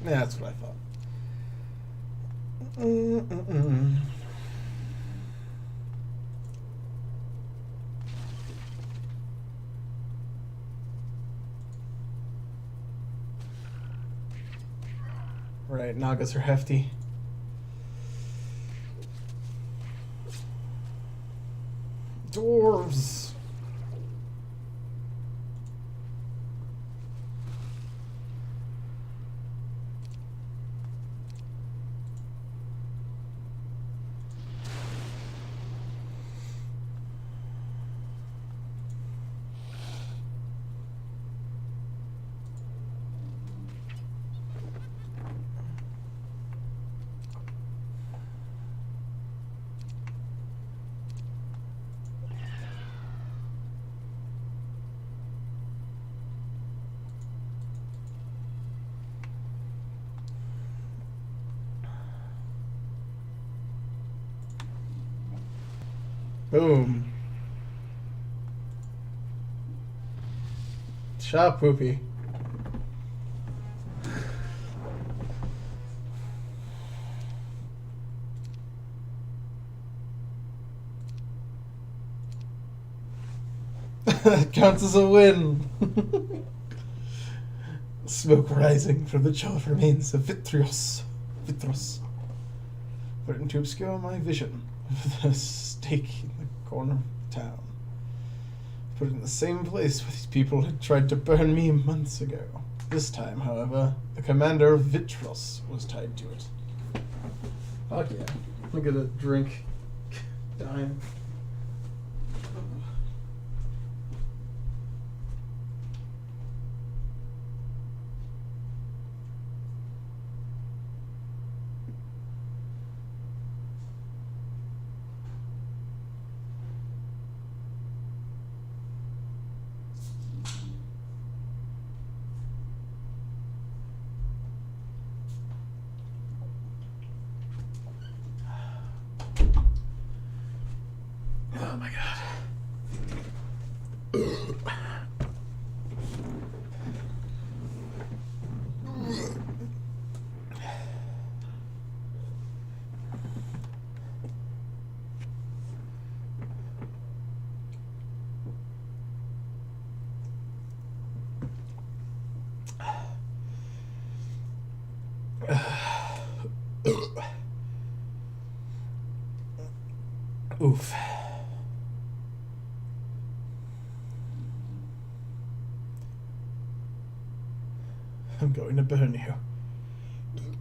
Yeah, that's what I thought. Mm-mm-mm. Right, Nagas are hefty. Dwarves! Boom. Shop poopy. Counts as a win. Smoke rising from the charred remains of Vitros. Threatened to obscure my vision of the stake in the corner of town. Put it in the same place where these people had tried to burn me months ago. This time, however, the commander of Vitros was tied to it. Fuck yeah. Look at a drink. Dying. Oh my god. Oof. I'm going to burn you.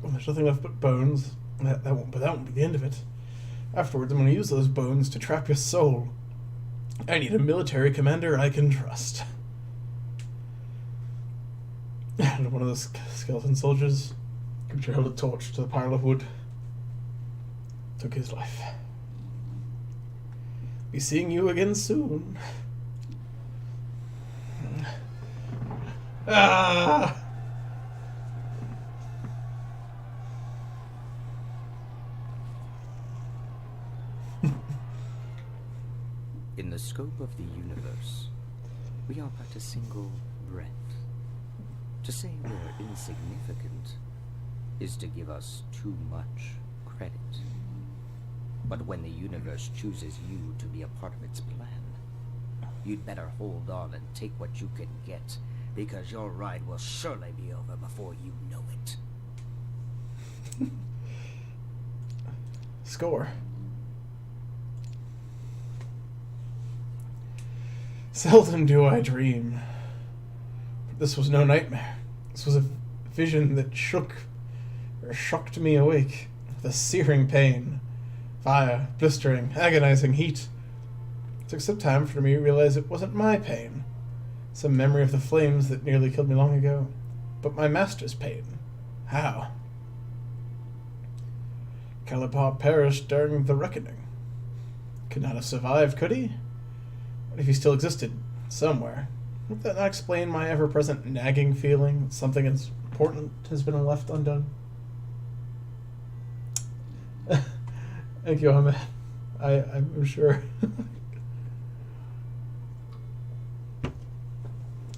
Well, there's nothing left but bones. That won't be the end of it. Afterwards, I'm going to use those bones to trap your soul. I need a military commander I can trust. And one of those skeleton soldiers held a torch to the pile of wood. Took his life. Be seeing you again soon. Ah! In the scope of the universe, we are but a single breath. To say we're insignificant is to give us too much credit. But when the universe chooses you to be a part of its plan, you'd better hold on and take what you can get, because your ride will surely be over before you know it. Score. Seldom do I dream. But this was no nightmare. This was a vision that shocked me awake with a searing pain. Fire, blistering, agonizing heat. It took some time for me to realize it wasn't my pain. Some memory of the flames that nearly killed me long ago. But my master's pain. How? Calipar perished during the reckoning. Could not have survived, could he? What if he still existed somewhere? Would that not explain my ever-present nagging feeling that something as important has been left undone? Thank you, HoMM. I'm sure.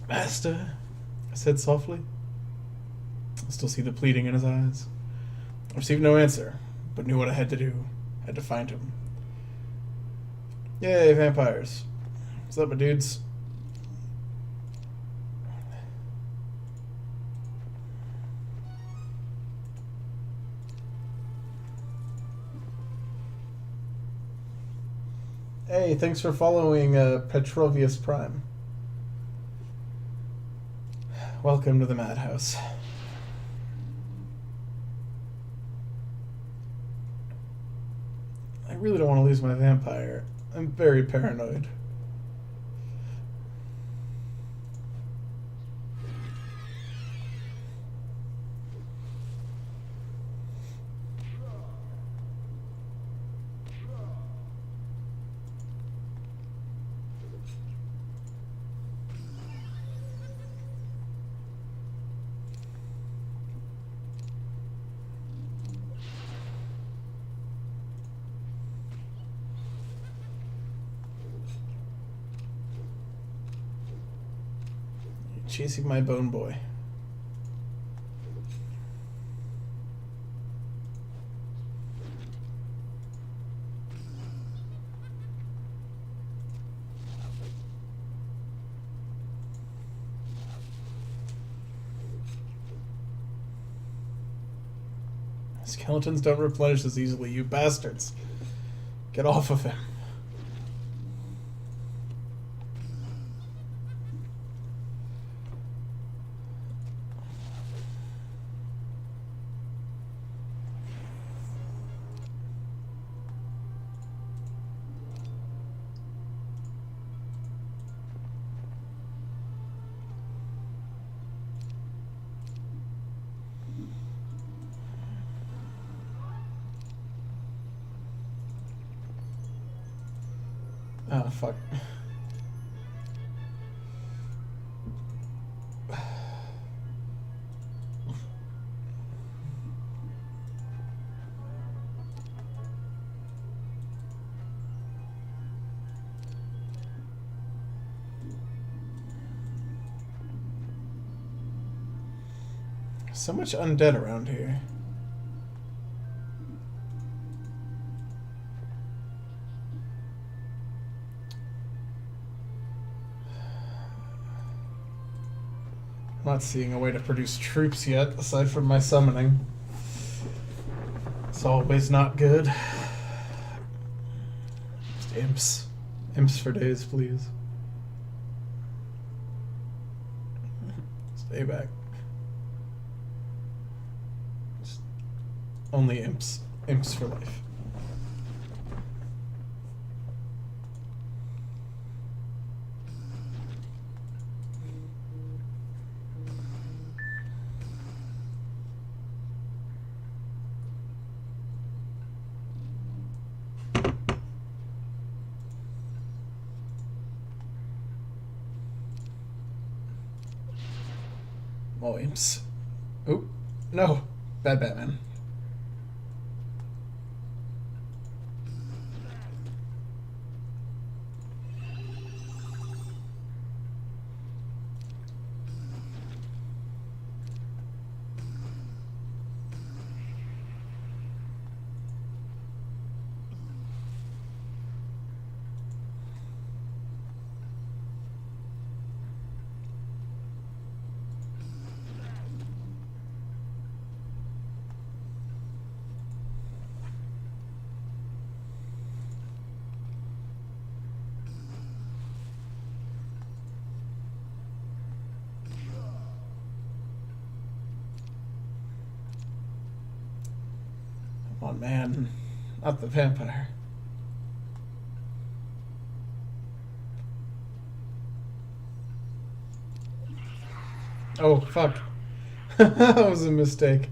Master, I said softly. I still see the pleading in his eyes. I received no answer, but knew what I had to do. I had to find him. Yay, vampires. What's up, my dudes? Hey, thanks for following Petrovius Prime. Welcome to the madhouse. I really don't want to lose my vampire. I'm very paranoid. Chasing my bone boy. Skeletons don't replenish as easily, you bastards. Get off of him. Oh, fuck. So much undead around here. I'm not seeing a way to produce troops yet, aside from my summoning. It's always not good. Just imps. Imps for days, please. Stay back. Just only imps. Imps for life. Oh, imps. Oh, no. Bad Batman. Come on, man. Not the vampire. Oh, fuck. That was a mistake.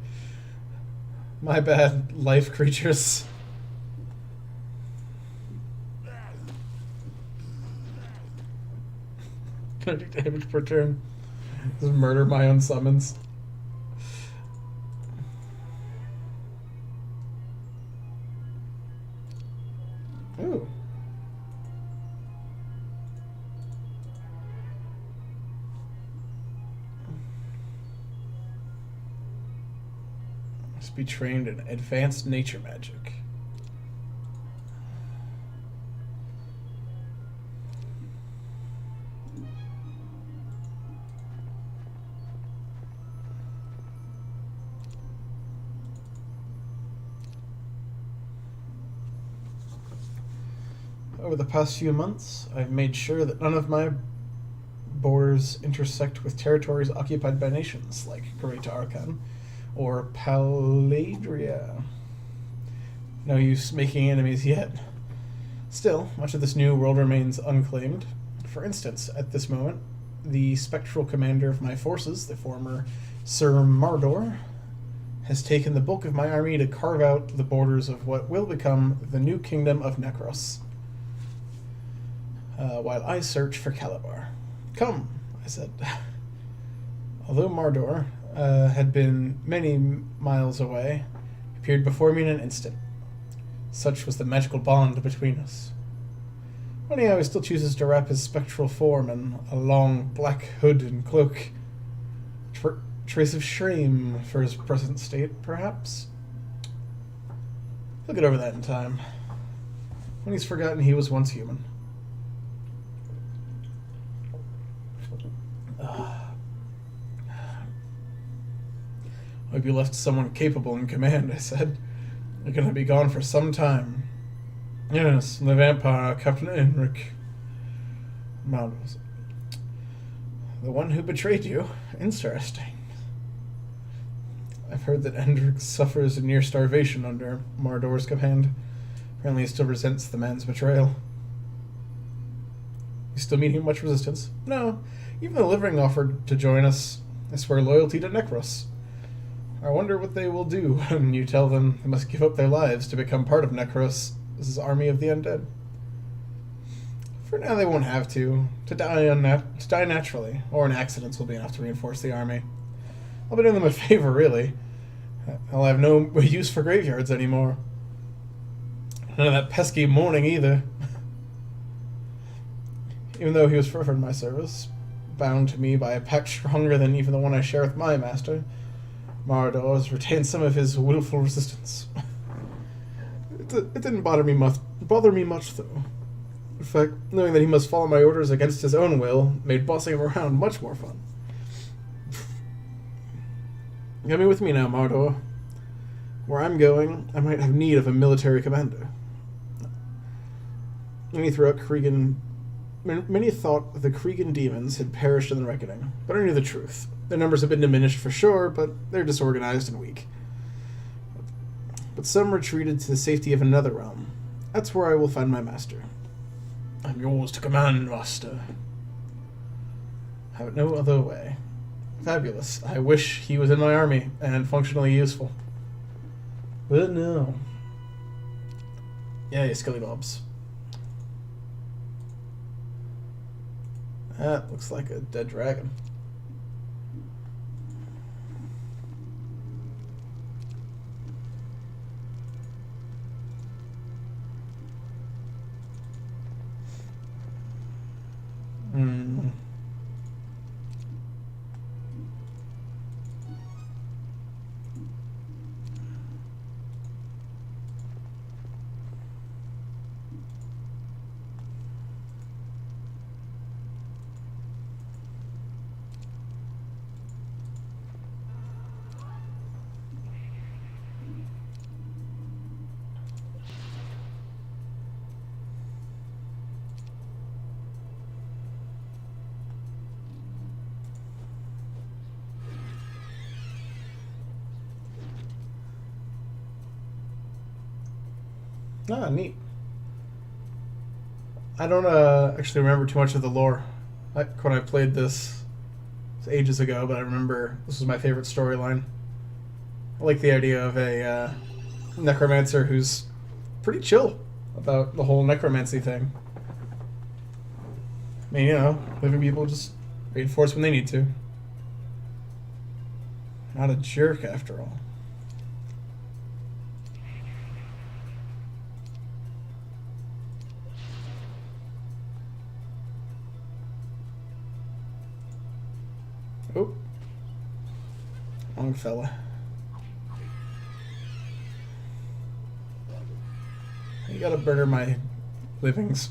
My bad, life creatures. 30 damage per turn. Just murder my own summons. Ooh. be trained in advanced nature magic. Over the past few months, I've made sure that none of my borders intersect with territories occupied by nations like Great Arkan or Paladria. No use making enemies yet. Still, much of this new world remains unclaimed. For instance, at this moment, the spectral commander of my forces, the former Sir Mardor, has taken the bulk of my army to carve out the borders of what will become the new kingdom of Necros. While I search for Calabar. Come, I said. Although Mardor had been many miles away, he appeared before me in an instant. Such was the magical bond between us. Anyhow, he still chooses to wrap his spectral form in a long black hood and cloak. Trace of shame for his present state, perhaps? He'll get over that in time. When he's forgotten he was once human. I'd be left someone capable in command, I said. They're going to be gone for some time. Yes, the vampire, Captain Enric. Maldos. The one who betrayed you. Interesting. I've heard that Enric suffers near starvation under Mardor's command. Apparently he still resents the man's betrayal. You still meeting much resistance? No. Even the Livering offered to join us. I swear loyalty to Necros. I wonder what they will do when you tell them they must give up their lives to become part of Necros' army of the undead. For now, they won't have to. To die naturally, or in accidents will be enough to reinforce the army. I'll be doing them a favor, really. I'll have no use for graveyards anymore. None of that pesky mourning either. Even though he was forever in my service, bound to me by a pact stronger than even the one I share with my master, Mardor has retained some of his willful resistance. It didn't bother me much, though. In fact, knowing that he must follow my orders against his own will made bossing him around much more fun. Get me with me now, Mardor. Where I'm going, I might have need of a military commander. Many throughout Cregan, many thought the Cregan demons had perished in the reckoning, but I knew the truth. Their numbers have been diminished for sure, but they're disorganized and weak. But some retreated to the safety of another realm. That's where I will find my master. I'm yours to command, master. Have it no other way. Fabulous. I wish he was in my army and functionally useful. But no. Yeah, you skillybobs. That looks like a dead dragon. Ah, neat. I don't actually remember too much of the lore. Like when I played this ages ago, but I remember this was my favorite storyline. I like the idea of a necromancer who's pretty chill about the whole necromancy thing. I mean, you know, living people just reinforce when they need to. Not a jerk after all. Oh. Wrong fella. You gotta murder my livings.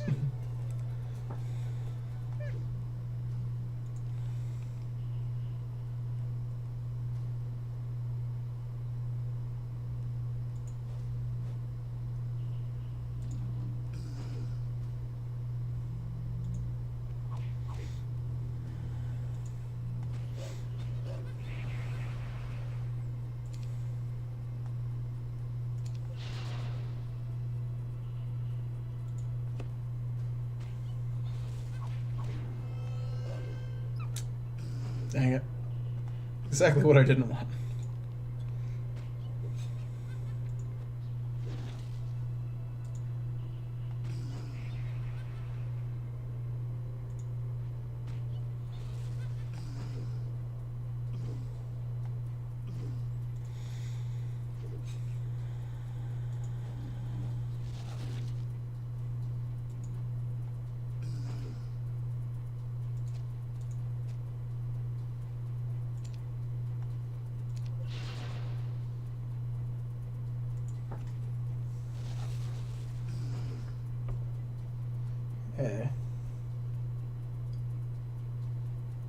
Dang it. Exactly what I didn't want.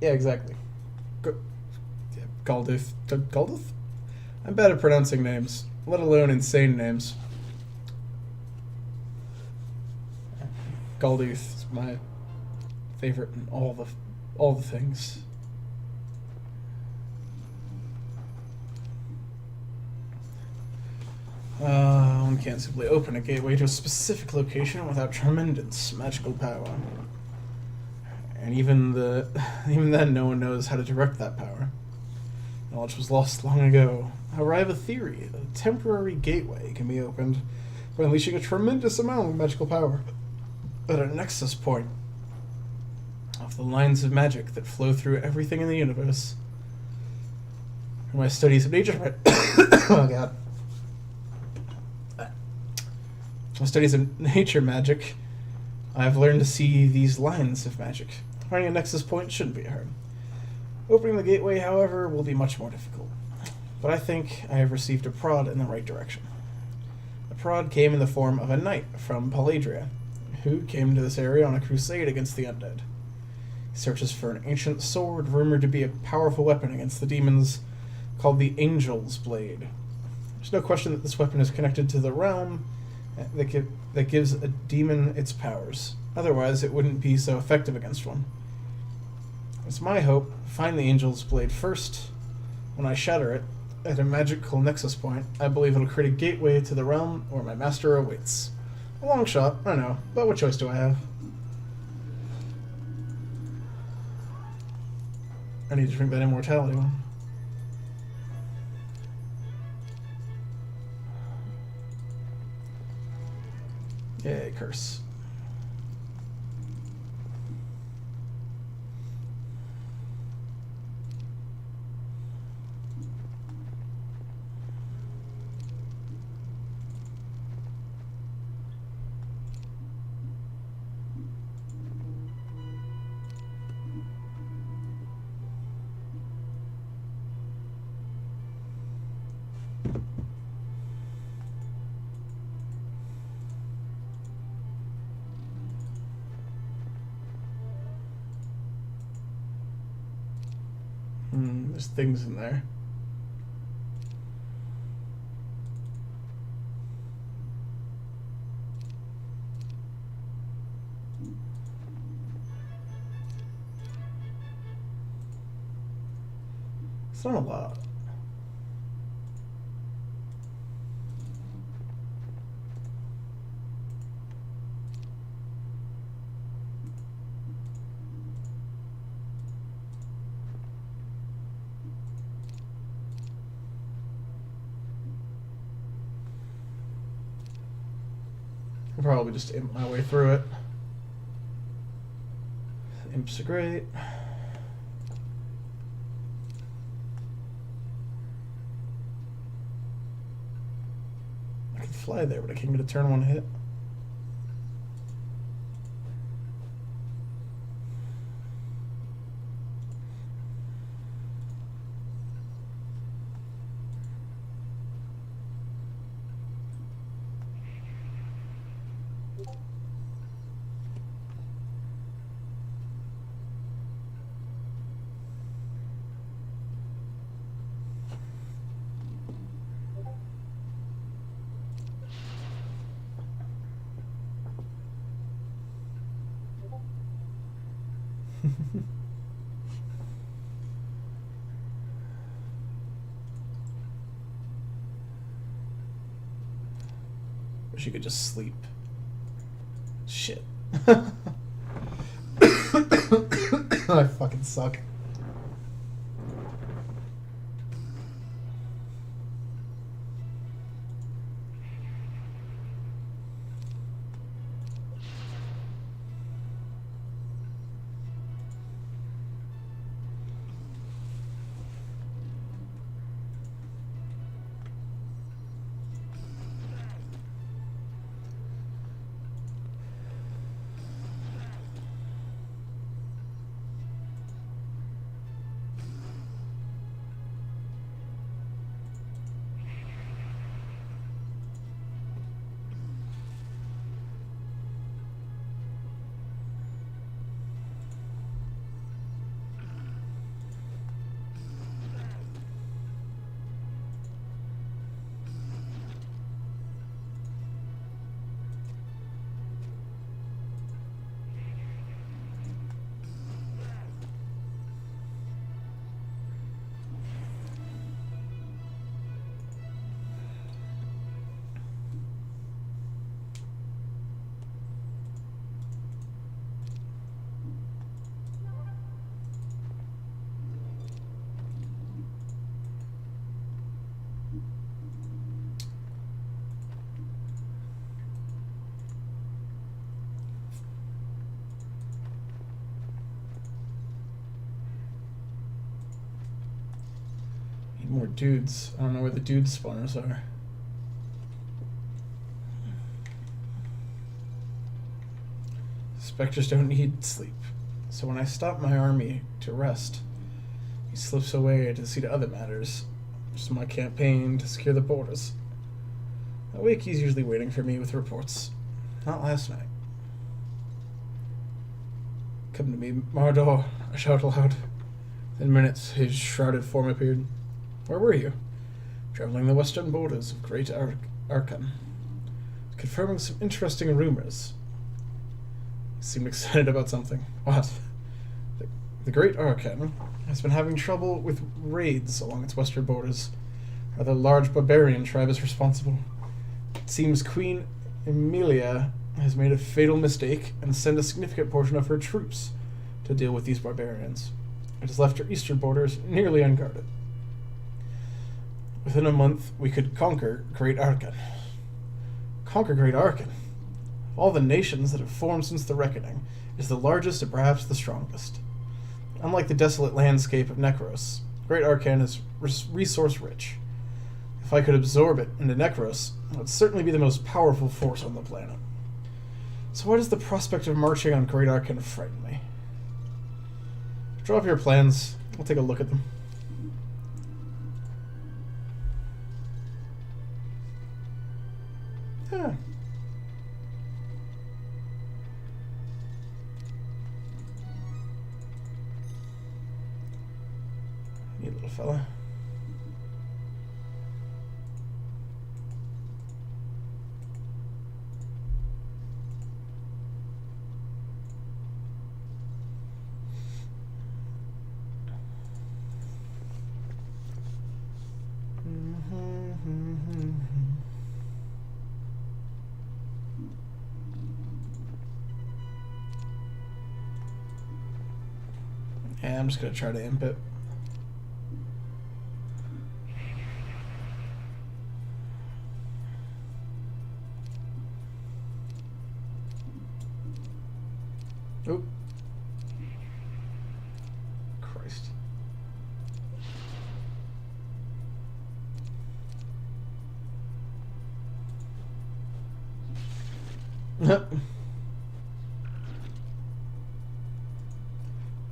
Yeah, exactly. Gauldoth. Gauldoth? I'm bad at pronouncing names, let alone insane names. Gauldoth is my favorite in all the things. One can't simply open a gateway to a specific location without tremendous magical power. And even then, no one knows how to direct that power. Knowledge was lost long ago. However, I have a theory that a temporary gateway can be opened by unleashing a tremendous amount of magical power at a nexus point of the lines of magic that flow through everything in the universe. In my studies of nature, oh god. My studies of nature magic, I've learned to see these lines of magic. Finding a nexus point shouldn't be hard. Opening the gateway, however, will be much more difficult. But I think I have received a prod in the right direction. The prod came in the form of a knight from Paladria, who came to this area on a crusade against the undead. He searches for an ancient sword rumored to be a powerful weapon against the demons, called the Angel's Blade. There's no question that this weapon is connected to the realm that gives a demon its powers. Otherwise, it wouldn't be so effective against one. It's my hope to find the Angel's Blade first. When I shatter it at a magical nexus point, I believe it'll create a gateway to the realm where my master awaits. A long shot, I know, but what choice do I have? I need to drink that immortality one. Yay, curse. There's things in there. It's not a lot. I'll probably just imp my way through it. Imps are great. I could fly there, but I can't get a turn one hit. Wish you could just sleep. Shit. I fucking suck. More dudes. I don't know where the dude spawners are. Spectres don't need sleep. So when I stop my army to rest, he slips away to see to other matters. Just my campaign to secure the borders. Awake, he's usually waiting for me with reports. Not last night. Come to me, Mardor, I shout aloud. In minutes, his shrouded form appeared. Where were you? Traveling the western borders of Great Arkan. Confirming some interesting rumors. You seemed excited about something. What? The Great Arkan has been having trouble with raids along its western borders. A rather large barbarian tribe is responsible. It seems Queen Emilia has made a fatal mistake and sent a significant portion of her troops to deal with these barbarians. It has left her eastern borders nearly unguarded. Within a month, we could conquer Great Arkan. Conquer Great Arkan? Of all the nations that have formed since the Reckoning, it is the largest and perhaps the strongest. Unlike the desolate landscape of Necros, Great Arkan is resource-rich. If I could absorb it into Necros, it would certainly be the most powerful force on the planet. So why does the prospect of marching on Great Arkan frighten me? Draw up your plans. We'll take a look at them. Yeah. You little fella. Yeah, I'm just gonna try to imp it. Oop. Christ.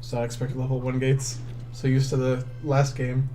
So I expected level 1 gates. So used to the last game.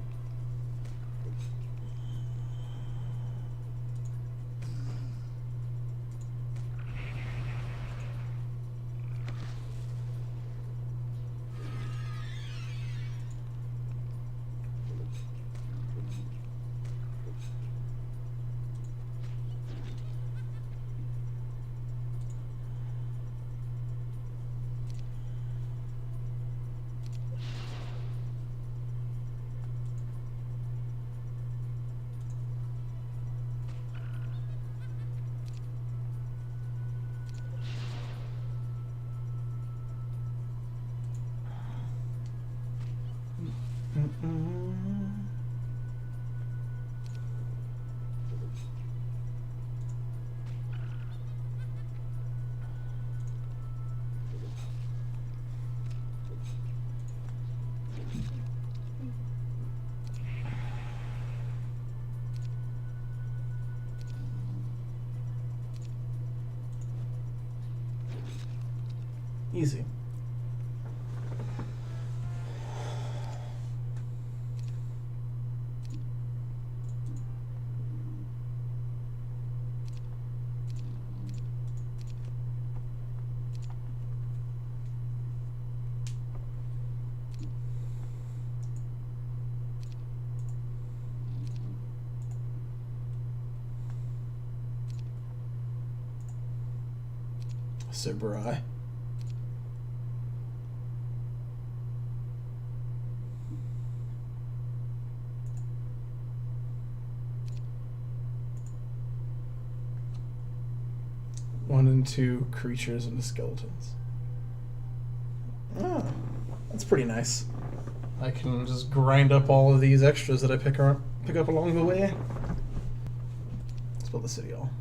Easy. Saburai. One and two creatures into skeletons. Oh, that's pretty nice. I can just grind up all of these extras that I pick up along the way. Let's build the city hall.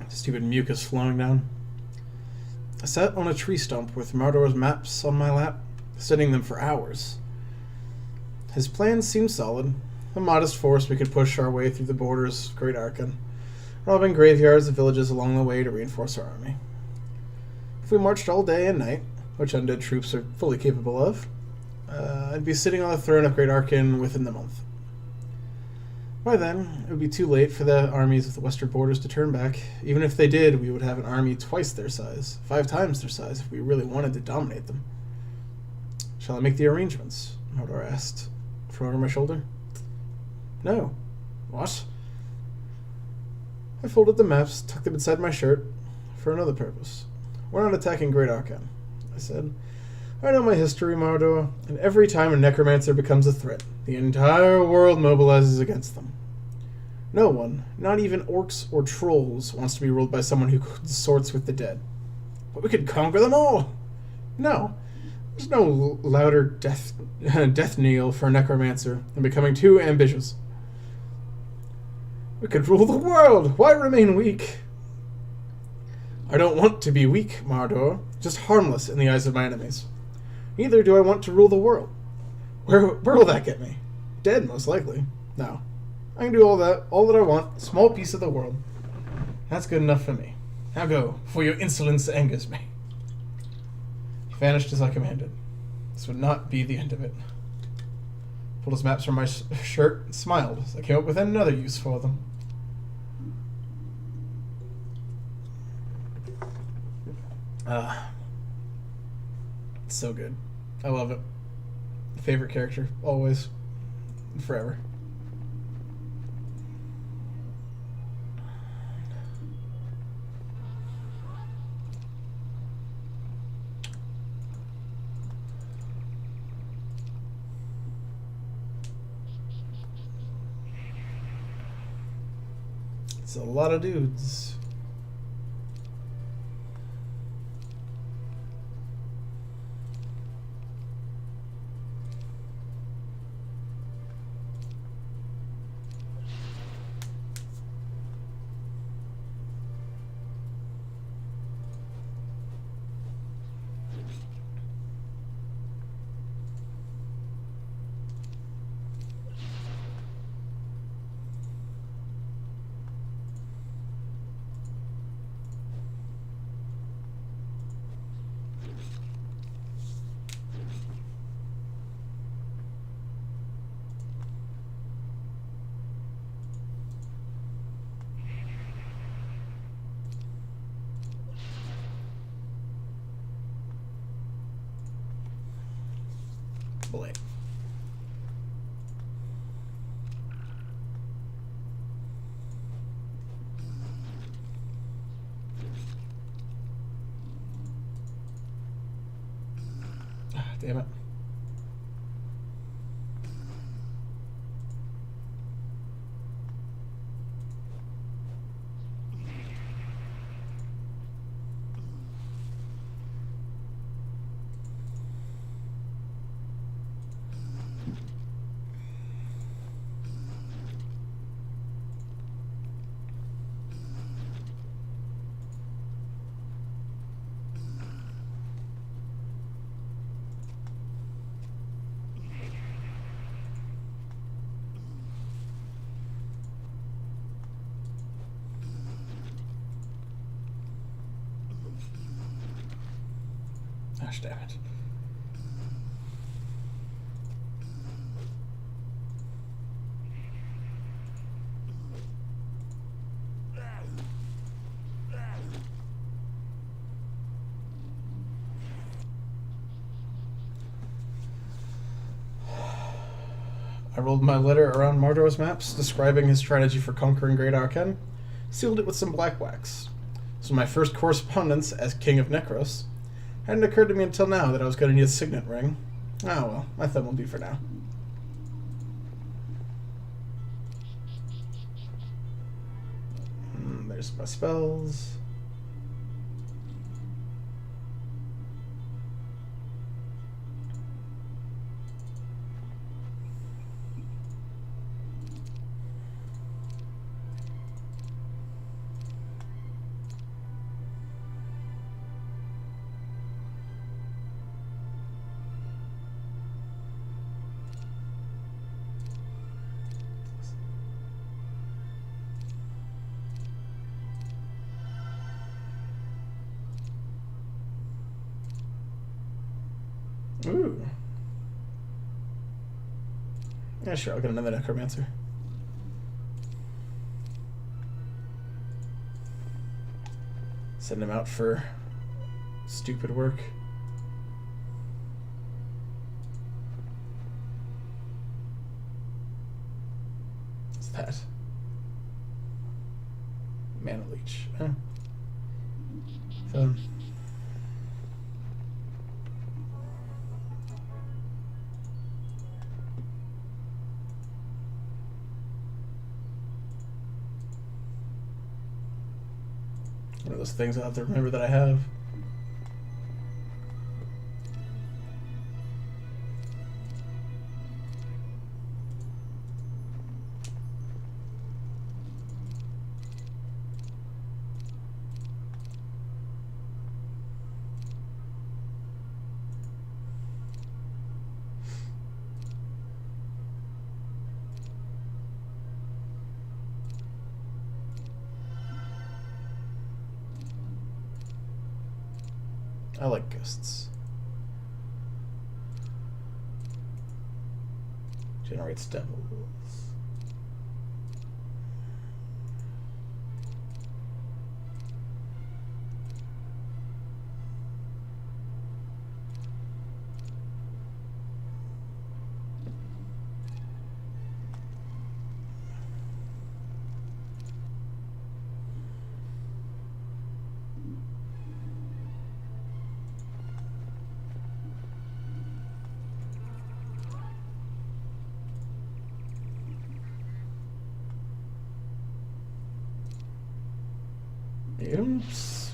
Stupid mucus flowing down. I sat on a tree stump with Mardor's maps on my lap, studying them for hours. His plans seemed solid. A modest force, we could push our way through the borders of Great Arkan, robbing graveyards and villages along the way to reinforce our army. If we marched all day and night, which undead troops are fully capable of, I'd be sitting on the throne of Great Arkan within the month. By then, it would be too late for the armies of the western borders to turn back. Even if they did, we would have an army twice their size, 5 times their size, if we really wanted to dominate them. Shall I make the arrangements? Mardor asked, from over my shoulder. No. What? I folded the maps, tucked them inside my shirt, for another purpose. We're not attacking Great Arkan, I said. I know my history, Mardor, and every time a necromancer becomes a threat, the entire world mobilizes against them. No one, not even orcs or trolls, wants to be ruled by someone who consorts with the dead. But we could conquer them all! No. There's no louder death knell for a necromancer than becoming too ambitious. We could rule the world! Why remain weak? I don't want to be weak, Mardor, just harmless in the eyes of my enemies. Neither do I want to rule the world. Where will that get me? Dead, most likely. No. I can do all that I want, small piece of the world. That's good enough for me. Now go, for your insolence angers me. He vanished as I commanded. This would not be the end of it. Pulled his maps from my shirt and smiled as I came up with another use for them. It's so good. I love it. Favorite character, always, forever. It's a lot of dudes. Blade. Damn it. Gosh damn it. I rolled my letter around Mordor's maps, describing his strategy for conquering Great Arken, sealed it with some black wax. This was my first correspondence as King of Necros. Hadn't occurred to me until now that I was going to need a signet ring. Ah well, my thumb will do for now. There's my spells. Ooh. Yeah, sure, I'll get another necromancer. Send him out for stupid work. What's that? Mana leech. Huh. Fun. One of those things I'll have to remember that I have. I like ghosts. Generates devils. Oops.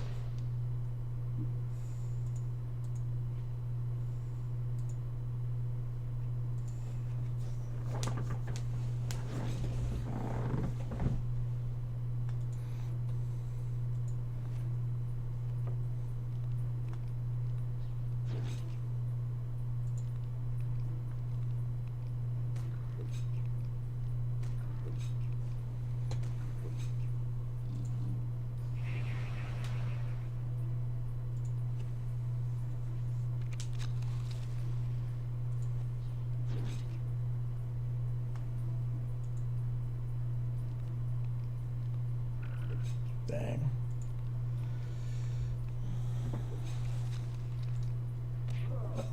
Dang.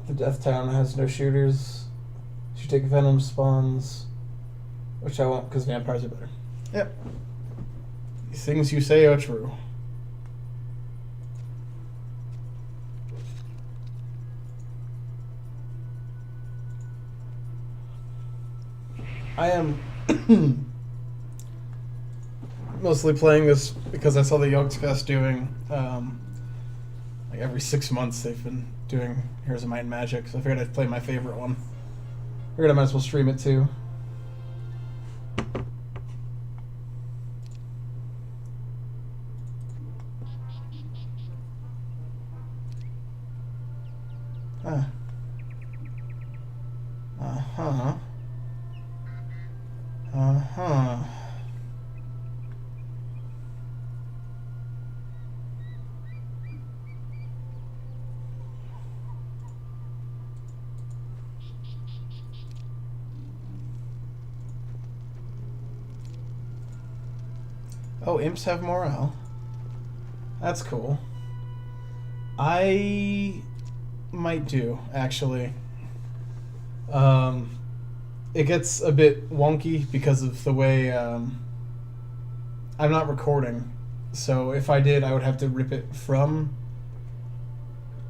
The Death Town has no shooters. Should take Venom spawns, which I won't because vampires are better. Yep. These things you say are true. I am mostly playing this because I saw the Yogscast doing, like every 6 months they've been doing Heroes of Might and Magic, so I figured I'd play my favorite one. Figured I might as well stream it too. Ah. Uh-huh. Uh-huh. Oh, imps have morale. That's cool. I might do, actually. It gets a bit wonky because of the way I'm not recording. So if I did, I would have to rip it from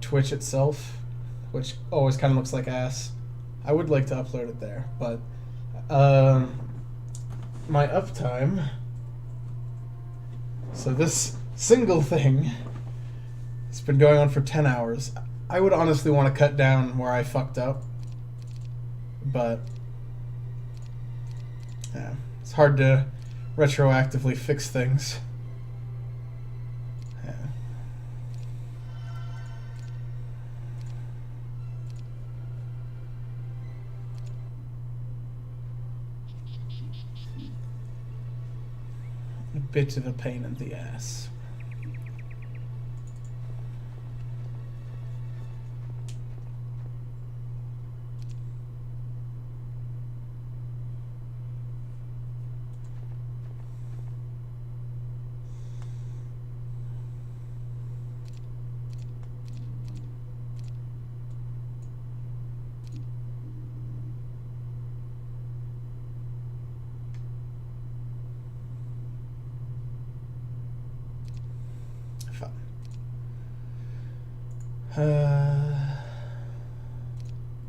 Twitch itself, which always kind of looks like ass. I would like to upload it there, but my uptime. So this single thing, it's been going on for 10 hours. I would honestly want to cut down where I fucked up, but yeah, it's hard to retroactively fix things. Yeah. A bit of a pain in the ass.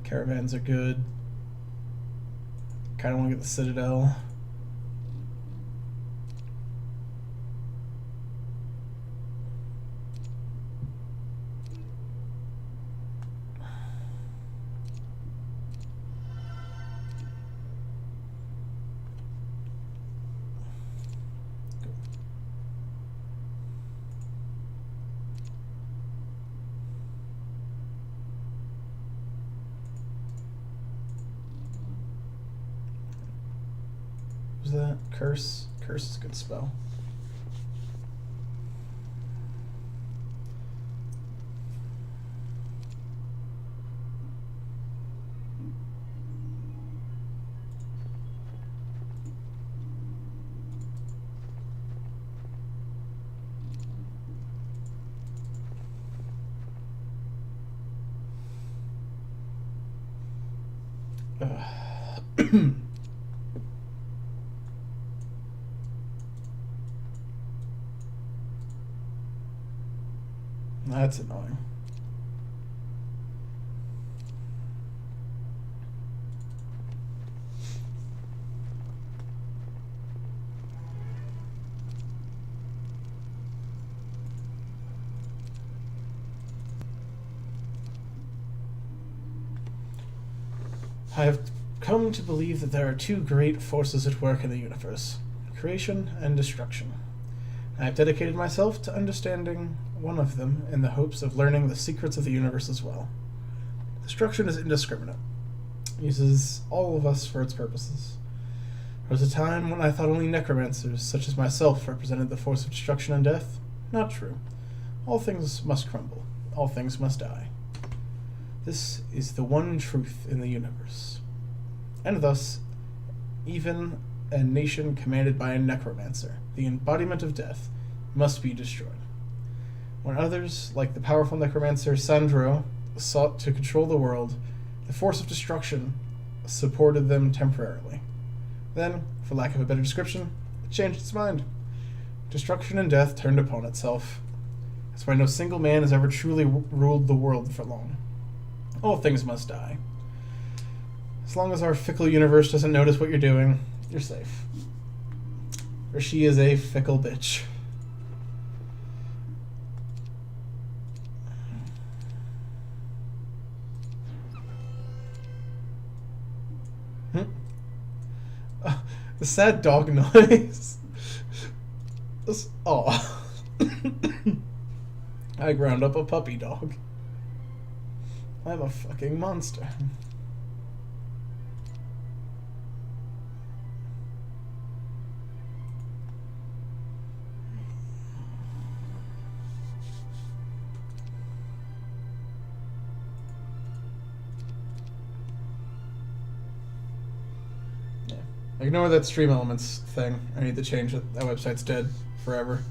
Caravans are good. Kind of want to get the Citadel. Was that curse? Curse is a good spell. That's annoying. I have come to believe that there are two great forces at work in the universe, creation and destruction. I have dedicated myself to understanding one of them in the hopes of learning the secrets of the universe as well. Destruction is indiscriminate. It uses all of us for its purposes. There was a time when I thought only necromancers, such as myself, represented the force of destruction and death. Not true. All things must crumble. All things must die. This is the one truth in the universe. And thus, even a nation commanded by a necromancer, the embodiment of death, must be destroyed. When others, like the powerful necromancer Sandro, sought to control the world, the force of destruction supported them temporarily. Then, for lack of a better description, it changed its mind. Destruction and death turned upon itself. That's why no single man has ever truly ruled the world for long. All things must die. As long as our fickle universe doesn't notice what you're doing, you're safe. For she is a fickle bitch. The sad dog noise. Oh. I ground up a puppy dog. I'm a fucking monster. Ignore that Stream Elements thing. I need to change it. That website's dead. forever.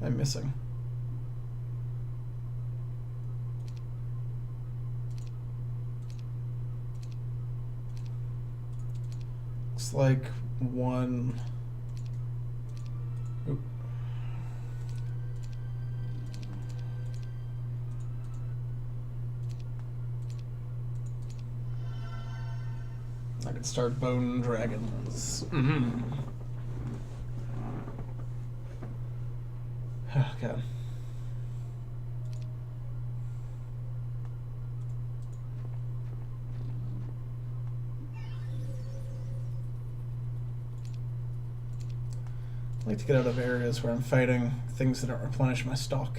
I'm missing. Looks like one. Oop. I can start bone dragons. Oh god. I like to get out of areas where I'm fighting things that don't replenish my stock.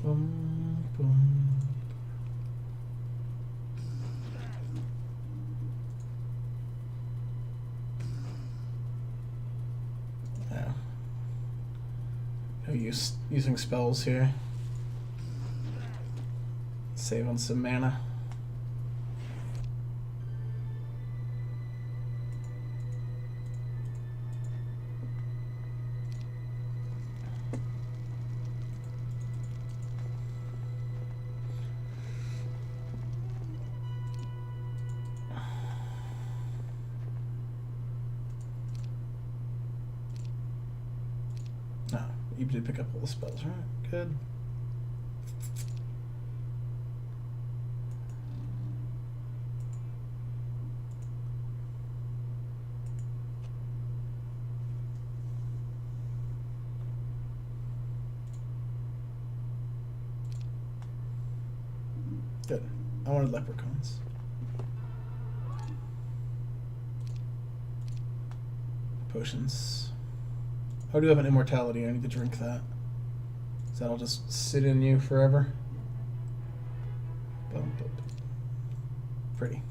Boom, boom. Yeah. No use using spells here. Save on some mana. No, you did pick up all the spells, right? Good. Good. I wanted leprechauns. Potions. Oh, I do have an immortality. I need to drink that. So that'll just sit in you forever. Boom, boom, boom. Pretty.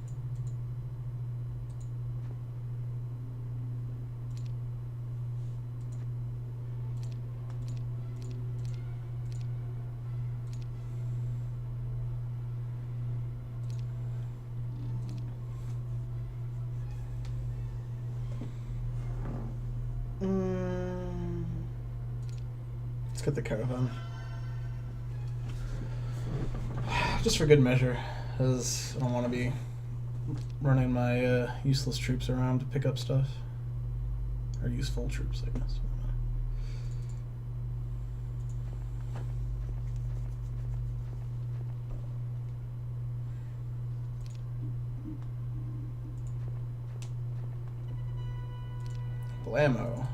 Let's get the caravan. Just for good measure, because I don't want to be running my useless troops around to pick up stuff. Or useful troops, I guess. Blammo.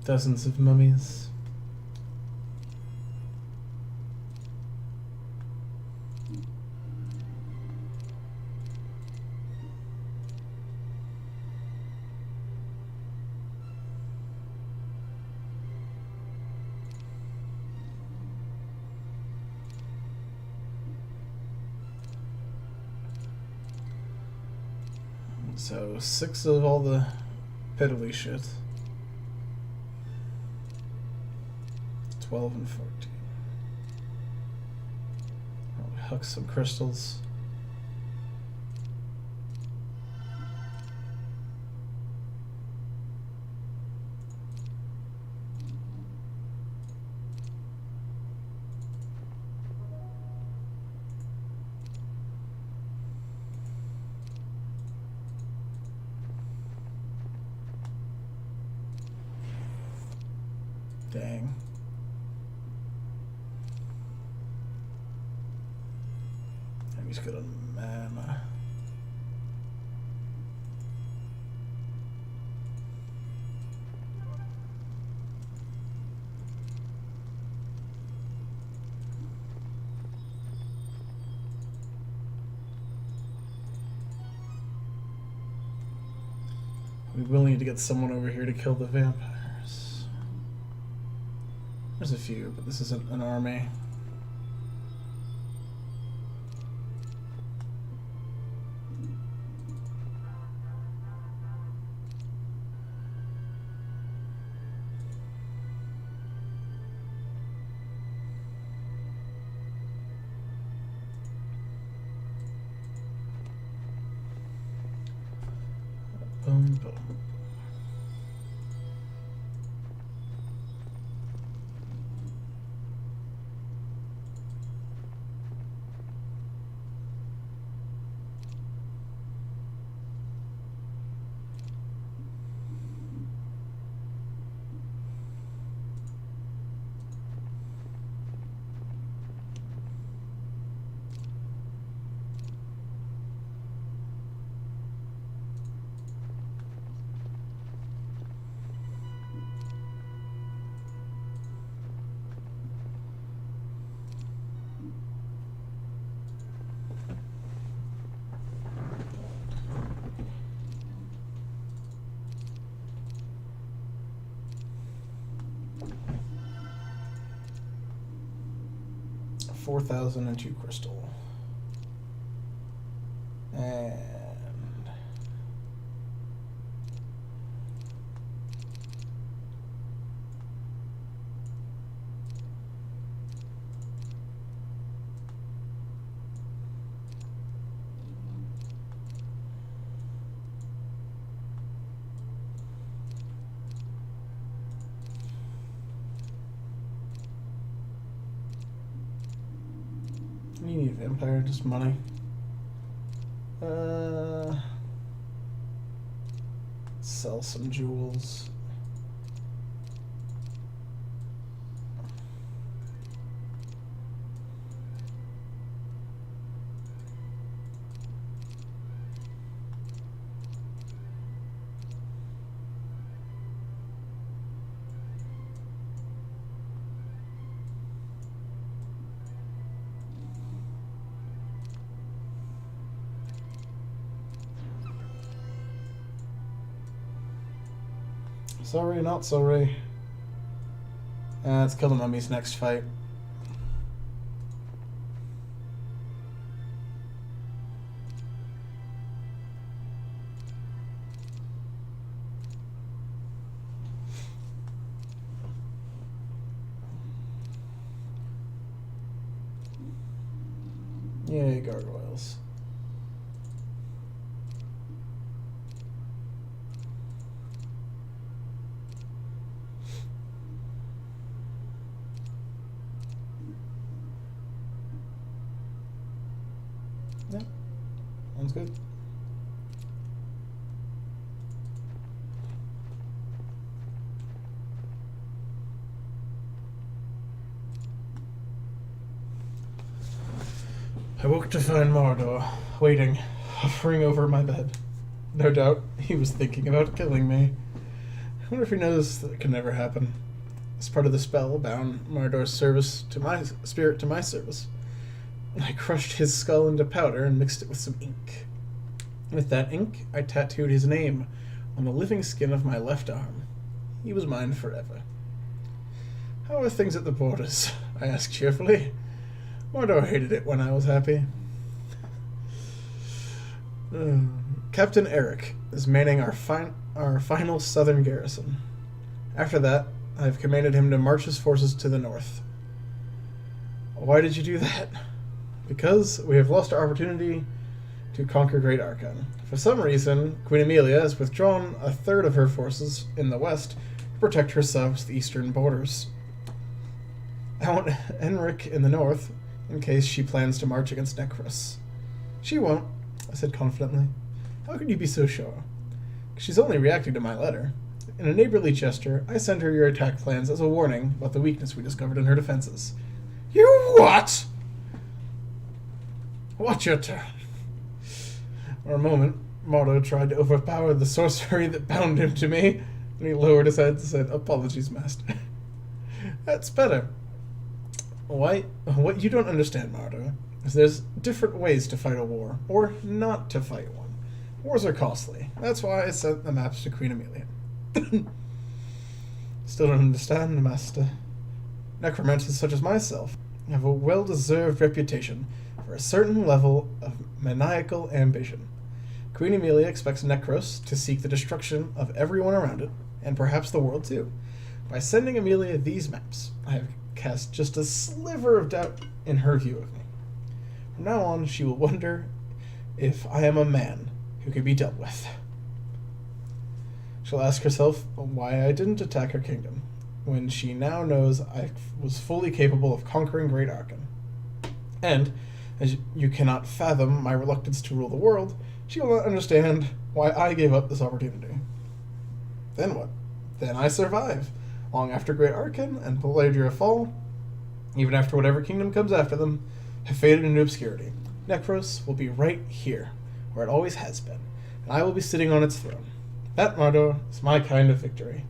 Dozens of mummies. So 6 of all the piddly shit. 12 and 14. I'll huck some crystals. Dang. He's good on mana. We will need to get someone over here to kill the vampires. There's a few, but this isn't an army. Boom, boom. $4,002 crystal. And you need vampire, just money. Sell some jewels. Sorry, not sorry. Let's kill the mummies next fight. Yay, gargoyles. Yeah, sounds good. I woke to find Mordor waiting, hovering over my bed. No doubt he was thinking about killing me. I wonder if he knows that it can never happen. As part of the spell, bound Mordor's service to my spirit to my service. I crushed his skull into powder and mixed it with some ink. With that ink, I tattooed his name on the living skin of my left arm. He was mine forever. How are things at the borders? I asked cheerfully. Mordor hated it when I was happy. Captain Eric is manning our final southern garrison. After that, I have commanded him to march his forces to the north. Why did you do that? Because we have lost our opportunity to conquer Great Archon. For some reason, Queen Amelia has withdrawn a third of her forces in the west to protect her southeastern borders. I want Enric in the north in case she plans to march against Necros. She won't, I said confidently. How could you be so sure? She's only reacting to my letter. In a neighborly gesture, I send her your attack plans as a warning about the weakness we discovered in her defenses. You what? Watch your turn. For a moment, Mardo tried to overpower the sorcery that bound him to me, and he lowered his head and said, "Apologies, Master." That's better. What you don't understand, Mardo, is there's different ways to fight a war, or not to fight one. Wars are costly. That's why I sent the maps to Queen Amelia. Still don't understand, Master. Necromancers such as myself have a well-deserved reputation for a certain level of maniacal ambition. Queen Amelia expects Necros to seek the destruction of everyone around it, and perhaps the world too. By sending Amelia these maps, I have cast just a sliver of doubt in her view of me. From now on, she will wonder if I am a man who can be dealt with. She'll ask herself why I didn't attack her kingdom, when she now knows I was fully capable of conquering Great Archon. And, as you cannot fathom my reluctance to rule the world, she will not understand why I gave up this opportunity. Then what? Then I survive, long after Great Archon and Paladria fall, even after whatever kingdom comes after them, have faded into obscurity. Necros will be right here, where it always has been, and I will be sitting on its throne. That, Mardo, is my kind of victory.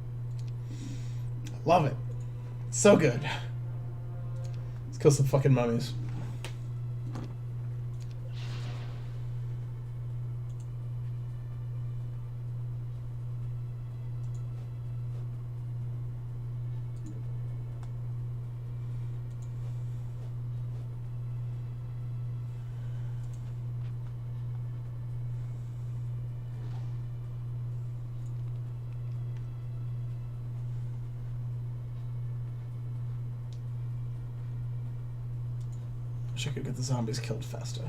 I love it. It's so good. Let's kill some fucking mummies. Wish I could get the zombies killed faster.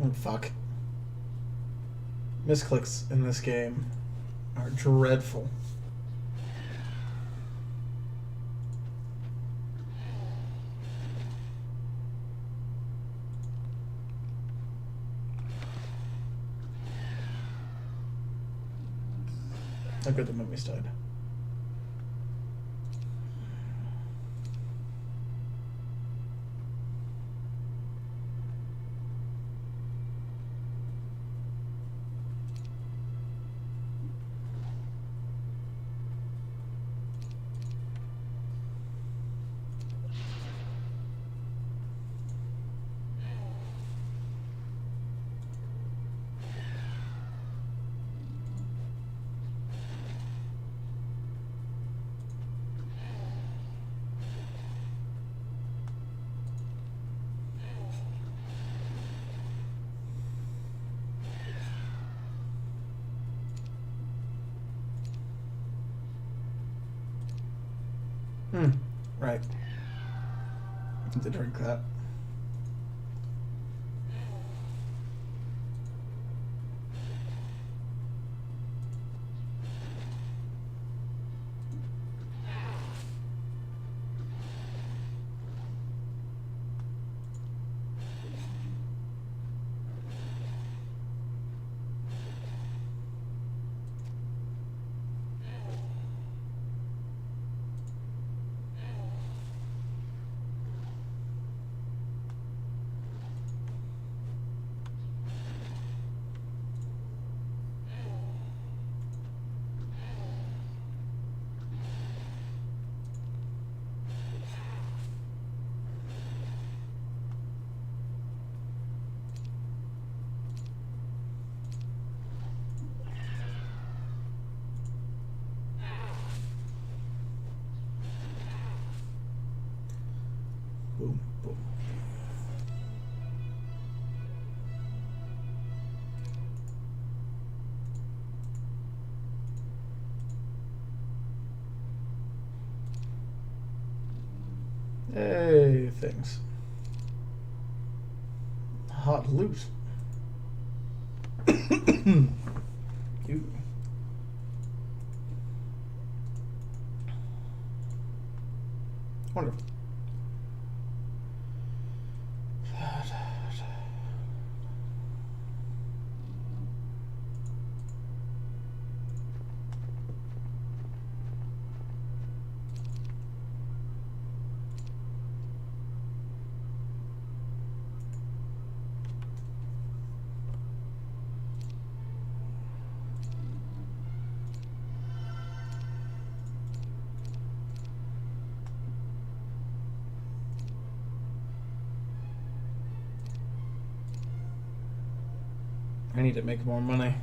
Oh, fuck. Misclicks in this game are dreadful. How good the mummies died. Right. I need to drink that. boom, boom. Hey, things. Hot loot. Ew. Wonderful. I need to make more money.